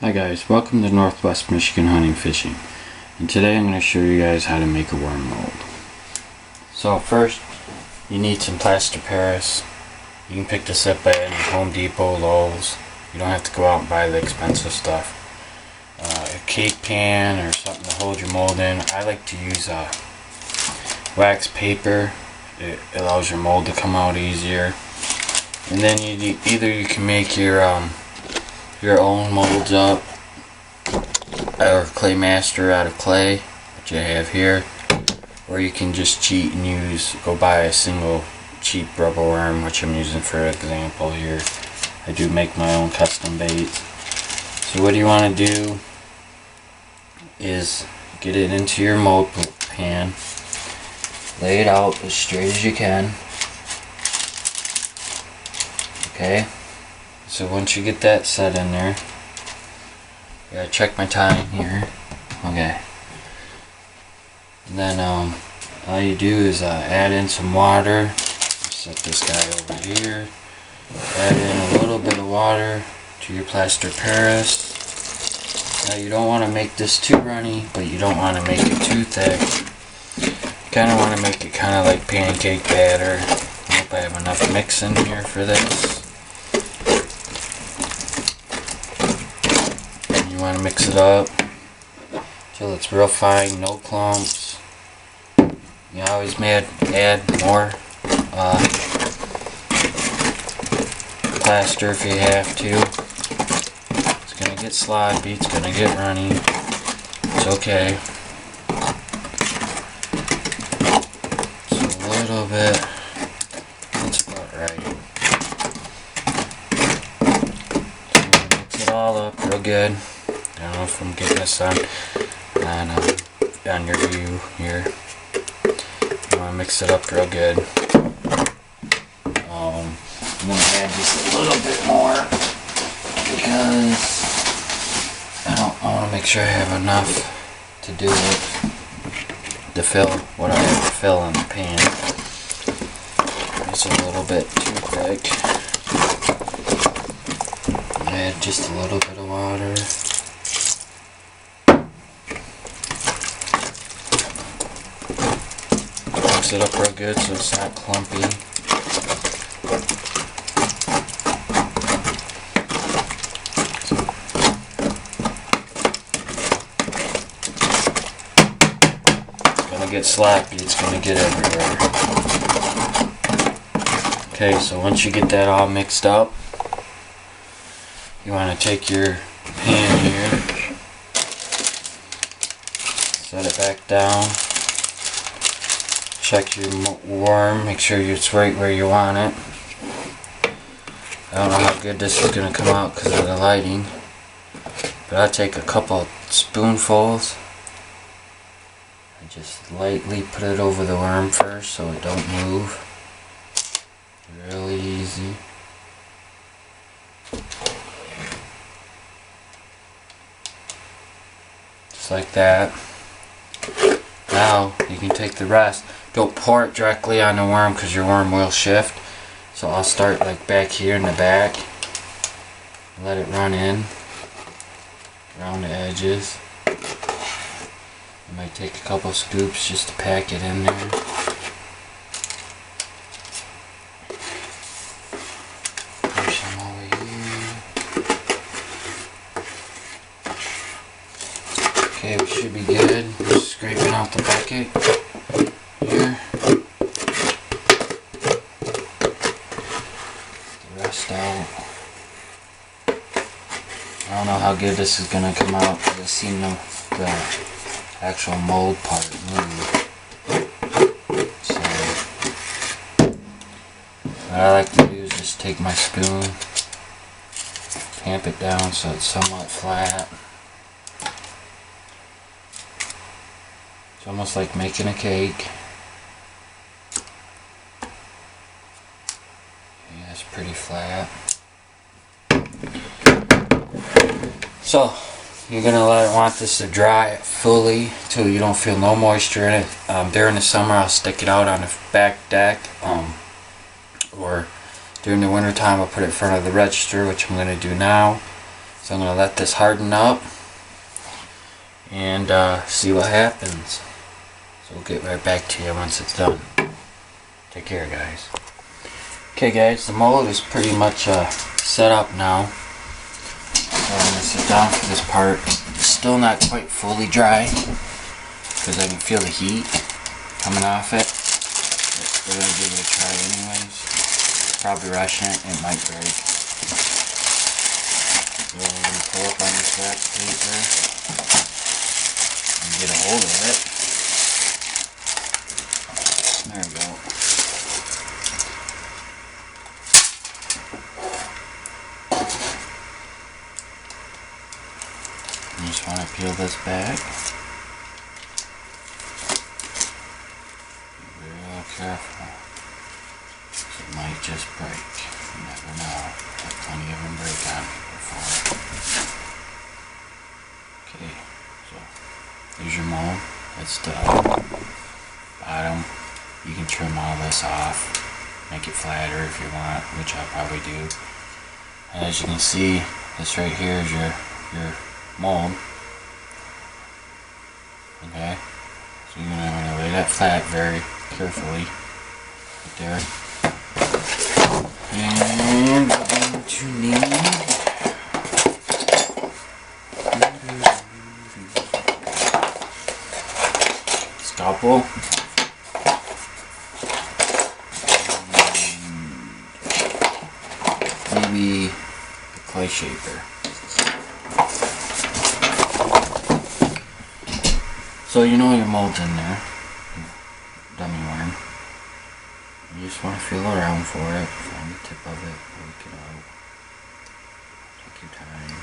Hi guys, welcome to Northwest Michigan Hunting Fishing, and today I'm going to show you guys how to make a worm mold. So first you need some plaster Paris. You can pick this up at any Home Depot, Lowe's. You don't have to go out and buy the expensive stuff. A cake pan or something to hold your mold in. I like to use wax paper. It allows your mold to come out easier. And then you can make your own molds up, or clay master out of clay, which I have here, or you can just cheat and go buy a single cheap rubber worm, which I'm using for example here. I do make my own custom baits. So what you want to do is get it into your mold pan, lay it out as straight as you can. Okay. So once you get that set in there, I gotta check my time here. Okay. And then all you do is add in some water. Set this guy over here. Add in a little bit of water to your plaster Paris. Now you don't want to make this too runny, but you don't want to make it too thick. You kind of want to make it kind of like pancake batter. I hope I have enough mix in here for this. You want to mix it up till it's real fine, no clumps. You always add more plaster if you have to. It's going to get sloppy, it's going to get runny. It's okay. Just a little bit. That's about right. So you want to mix it all up real good. I don't know if I'm getting this on your view here. You want to mix it up real good. I'm going to add just a little bit more because I want to make sure I have enough to do it, to fill what I have to fill in the pan. It's a little bit too thick. Add just a little bit of water. Mix it up real good so it's not clumpy. It's gonna get sloppy, it's gonna get everywhere. Okay, so once you get that all mixed up, you want to take your pan here, set it back down. Check your worm, make sure it's right where you want it. I don't know how good this is going to come out because of the lighting, but I'll take a couple spoonfuls and just lightly put it over the worm first so it don't move. Really easy. Just like that. Now you can take the rest. Don't pour it directly on the worm because your worm will shift. So I'll start like back here in the back. Let it run in around the edges. I might take a couple scoops just to pack it in there. Pour some over here. Okay, we should be good. Just scraping out the bucket here. The rest out. I don't know how good this is going to come out because I've seen the actual mold part move. So, what I like to do is just take my spoon, tamp it down so it's somewhat flat. It's almost like making a cake. Yeah, it's pretty flat. So, you're going to want this to dry fully till you don't feel no moisture in it. During the summer I'll stick it out on the back deck, or during the winter time I'll put it in front of the register, which I'm going to do now. So I'm going to let this harden up and see what happens. So we'll get right back to you once it's done. Take care, guys. Okay guys, the mold is pretty much set up now. So I'm going to sit down for this part. It's still not quite fully dry because I can feel the heat coming off it. But we're going to give it a try anyways. Probably rushing it, it might break. So I'm going to pull up on this wax paper and get a hold of it. There we go. You just want to peel this back. Be real careful. It might just break. You never know. I've plenty of them break on me before. Okay, so here's your mold. That's the bottom. You can trim all this off. Make it flatter if you want, which I'll probably do. And as you can see, this right here is your mold. Okay, so you're going to lay that flat very carefully right there. And we're going to need scalpel. Maybe a clay shaper. So you know your mold's in there, dummy worm. You just want to feel around for it, find the tip of it, work it out. Take your time.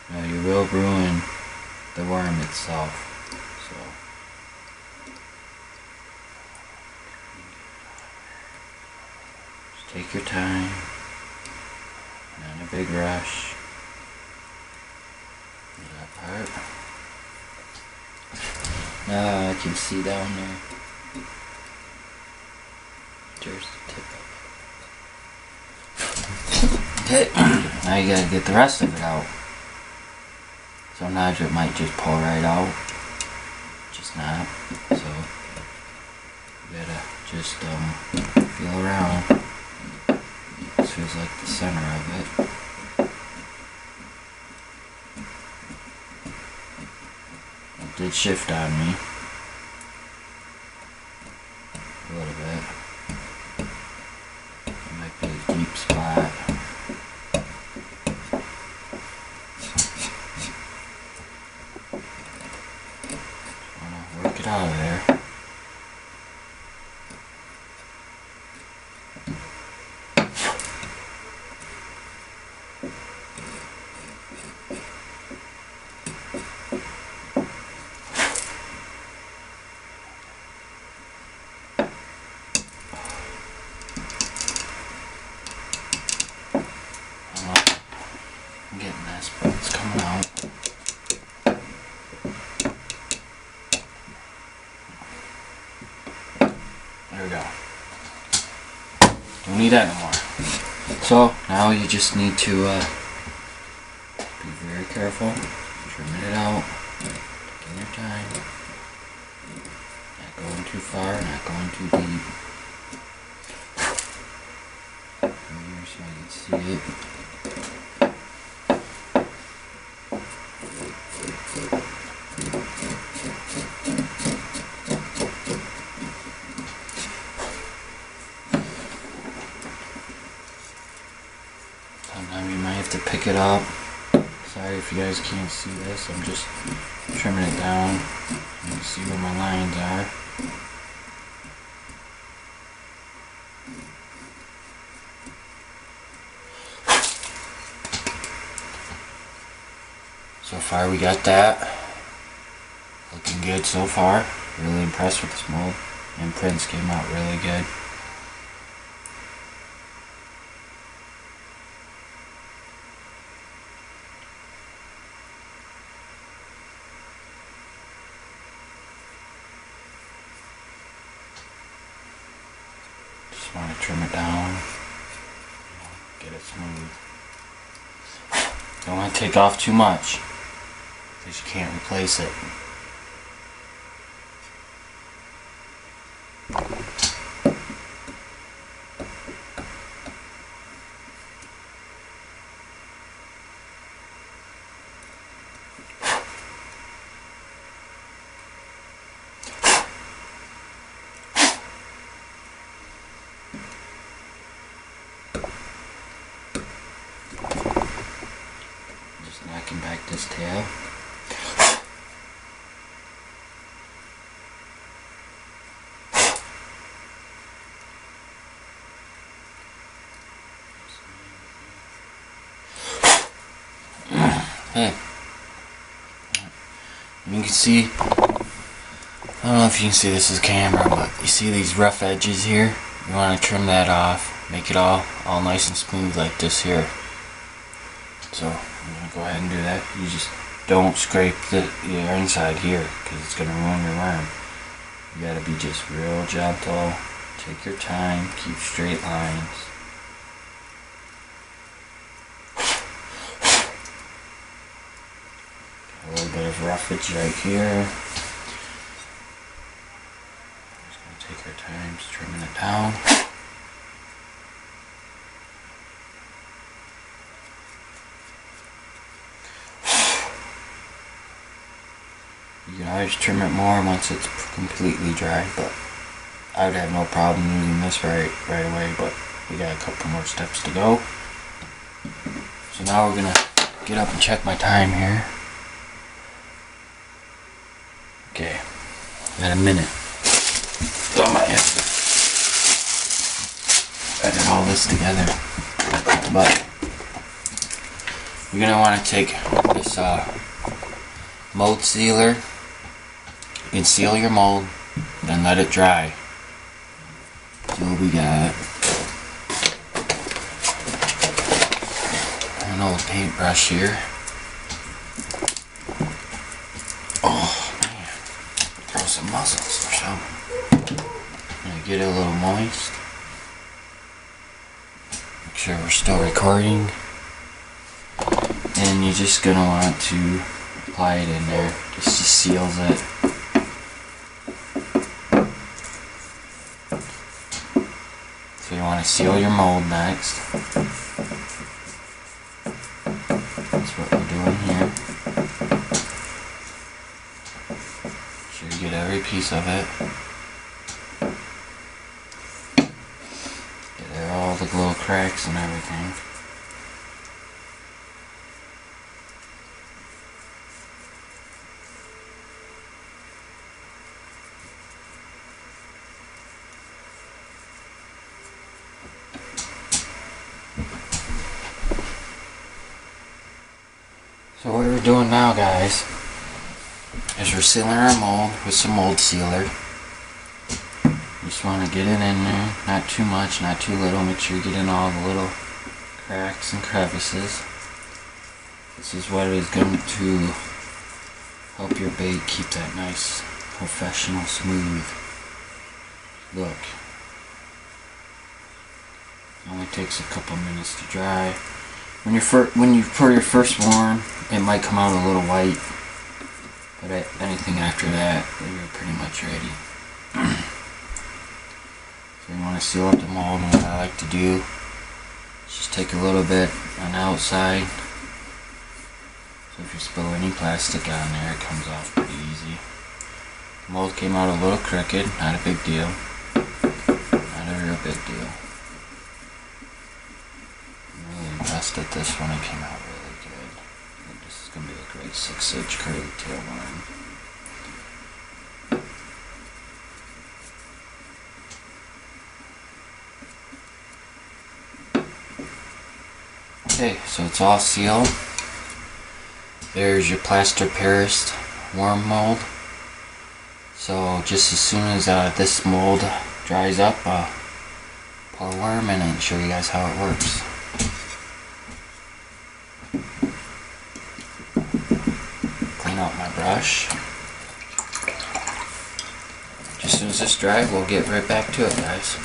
Now you will ruin the worm itself, so. Just take your time. Not a big rush. That part. Now I can see down there. There's the tip of it. Okay. Now you gotta get the rest of it out. Sometimes it might just pull right out. Just not. So you gotta just feel around. This feels like the center of it. It did shift on me a little bit. It might be a deep spot. Just wanna work it out of there. I'm getting this, but it's coming out. There we go. Don't need that no more. So now you just need to be very careful, trimming it out, taking your time, not going too far, not going too deep. Here so I can see it. Sometimes you might have to pick it up. Sorry if you guys can't see this, I'm just trimming it down. You can see where my lines are. So far we got that. Looking good so far. Really impressed with this mold. And prints came out really good. Just want to trim it down, get it smooth. Don't want to take off too much, because you can't replace it. Just knocking back this tail. Hey, you can see, I don't know if you can see this is camera, but you see these rough edges here? You want to trim that off, make it all nice and smooth like this here. So I'm going to go ahead and do that. You just don't scrape the inside here, because it's going to ruin your worm. You got to be just real gentle, take your time, keep straight lines. A little bit of roughage right here. Just going to take our time trimming it down. You can always trim it more once it's completely dry, but I would have no problem using this right away, but we got a couple more steps to go. So now we're going to get up and check my time here. Okay, got a minute. So I might have to edit all this together. But you're going to want to take this mold sealer. You can seal your mold, then let it dry. So we got an old paintbrush here. Some muscles or something. Gonna get it a little moist. Make sure we're still recording. And you're just gonna want to apply it in there. Just seals it. So you want to seal your mold next. That's what we're doing here. You get every piece of it. Get all the little cracks and everything. So what we're doing now, guys, is we're sealing our mold with some mold sealer. You just want to get it in there, not too much, not too little. Make sure you get in all the little cracks and crevices. This is what is going to help your bait keep that nice, professional, smooth look. It only takes a couple minutes to dry. When you pour your first worm, it might come out a little white. But anything after that, you're pretty much ready. So you want to seal up the mold, and what I like to do is just take a little bit on the outside. So if you spill any plastic on there, it comes off pretty easy. The mold came out a little crooked, not a big deal. Not a real big deal. I'm really impressed at this one, it came out really good. I think this is going to be a great 6-inch curly tail worm. Okay, so it's all sealed. There's your plaster Paris worm mold. So just as soon as this mold dries up, pour a worm in it and show you guys how it works. Clean out my brush. Just as soon as this dries, we'll get right back to it, guys.